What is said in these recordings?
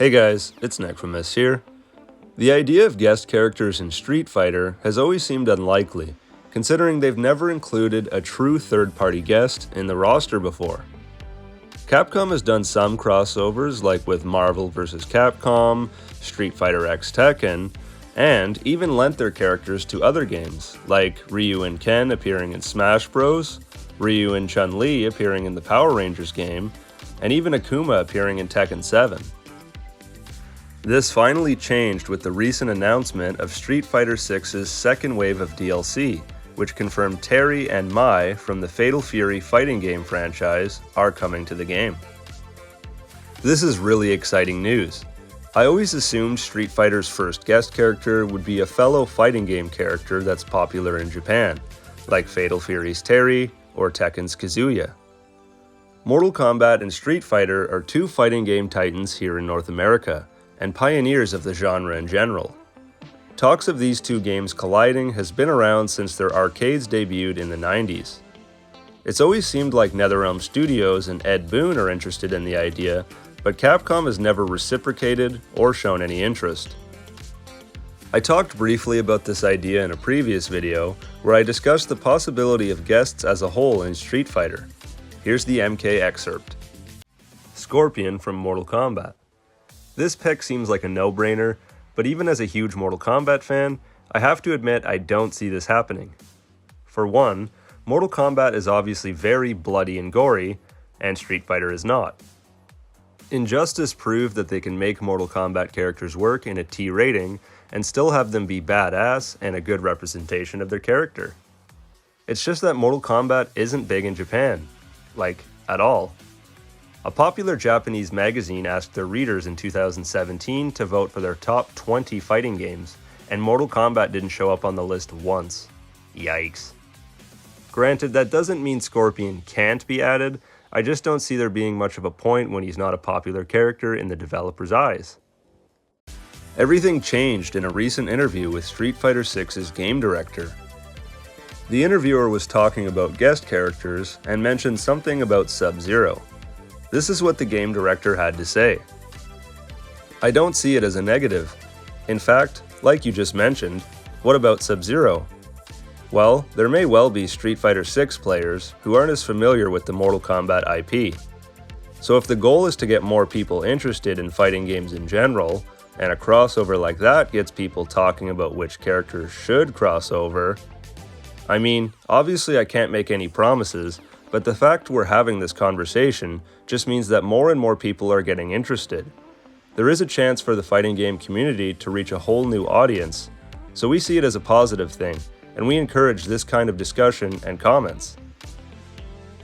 Hey guys, it's Necromus here. The idea of guest characters in Street Fighter has always seemed unlikely, considering they've never included a true third-party guest in the roster before. Capcom has done some crossovers like with Marvel vs. Capcom, Street Fighter X Tekken, and even lent their characters to other games, like Ryu and Ken appearing in Smash Bros., Ryu and Chun-Li appearing in the Power Rangers game, and even Akuma appearing in Tekken 7. This finally changed with the recent announcement of Street Fighter VI's second wave of DLC, which confirmed Terry and Mai from the Fatal Fury fighting game franchise are coming to the game. This is really exciting news. I always assumed Street Fighter's first guest character would be a fellow fighting game character that's popular in Japan, like Fatal Fury's Terry or Tekken's Kazuya. Mortal Kombat and Street Fighter are two fighting game titans here in North America, and pioneers of the genre in general. Talks of these two games colliding has been around since their arcades debuted in the 90s. It's always seemed like NetherRealm Studios and Ed Boon are interested in the idea, but Capcom has never reciprocated or shown any interest. I talked briefly about this idea in a previous video, where I discussed the possibility of guests as a whole in Street Fighter. Here's the MK excerpt. Scorpion from Mortal Kombat. This pick seems like a no-brainer, but even as a huge Mortal Kombat fan, I have to admit I don't see this happening. For one, Mortal Kombat is obviously very bloody and gory, and Street Fighter is not. Injustice proved that they can make Mortal Kombat characters work in a T rating and still have them be badass and a good representation of their character. It's just that Mortal Kombat isn't big in Japan, like, at all. A popular Japanese magazine asked their readers in 2017 to vote for their top 20 fighting games, and Mortal Kombat didn't show up on the list once. Yikes. Granted, that doesn't mean Scorpion can't be added, I just don't see there being much of a point when he's not a popular character in the developer's eyes. Everything changed in a recent interview with Street Fighter VI's game director. The interviewer was talking about guest characters and mentioned something about SubZero. This is what the game director had to say. I don't see it as a negative. In fact, like you just mentioned, what about SubZero? Well, there may well be Street Fighter VI players who aren't as familiar with the Mortal Kombat IP. So if the goal is to get more people interested in fighting games in general, and a crossover like that gets people talking about which characters should cross over, I mean, obviously I can't make any promises, but the fact we're having this conversation just means that more and more people are getting interested. There is a chance for the fighting game community to reach a whole new audience, so we see it as a positive thing, and we encourage this kind of discussion and comments.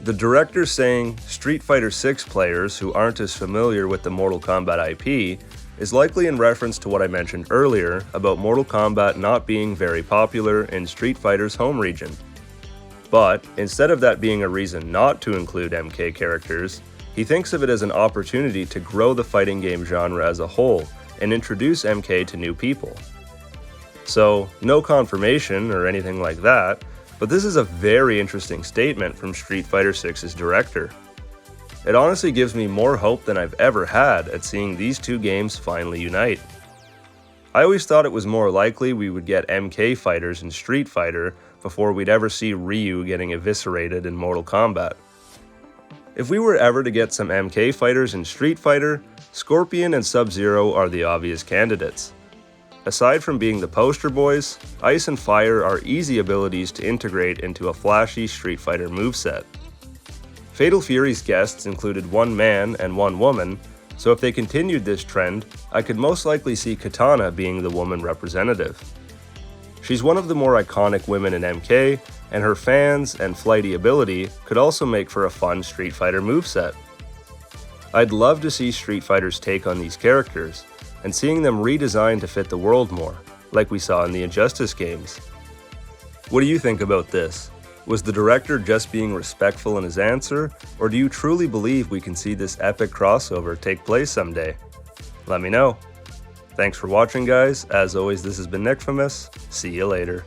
The director saying Street Fighter VI players who aren't as familiar with the Mortal Kombat IP is likely in reference to what I mentioned earlier about Mortal Kombat not being very popular in Street Fighter's home region. But instead of that being a reason not to include MK characters, he thinks of it as an opportunity to grow the fighting game genre as a whole and introduce MK to new people. So, no confirmation or anything like that, but this is a very interesting statement from Street Fighter VI's director. It honestly gives me more hope than I've ever had at seeing these two games finally unite. I always thought it was more likely we would get MK fighters in Street Fighter before we'd ever see Ryu getting eviscerated in Mortal Kombat. If we were ever to get some MK fighters in Street Fighter, Scorpion and SubZero are the obvious candidates. Aside from being the poster boys, Ice and Fire are easy abilities to integrate into a flashy Street Fighter moveset. Fatal Fury's guests included one man and one woman, so if they continued this trend, I could most likely see Katana being the woman representative. She's one of the more iconic women in MK, and her fans and flighty ability could also make for a fun Street Fighter moveset. I'd love to see Street Fighter's take on these characters, and seeing them redesigned to fit the world more, like we saw in the Injustice games. What do you think about this? Was the director just being respectful in his answer, or do you truly believe we can see this epic crossover take place someday? Let me know. Thanks for watching, guys. As always, this has been Necromus. See you later.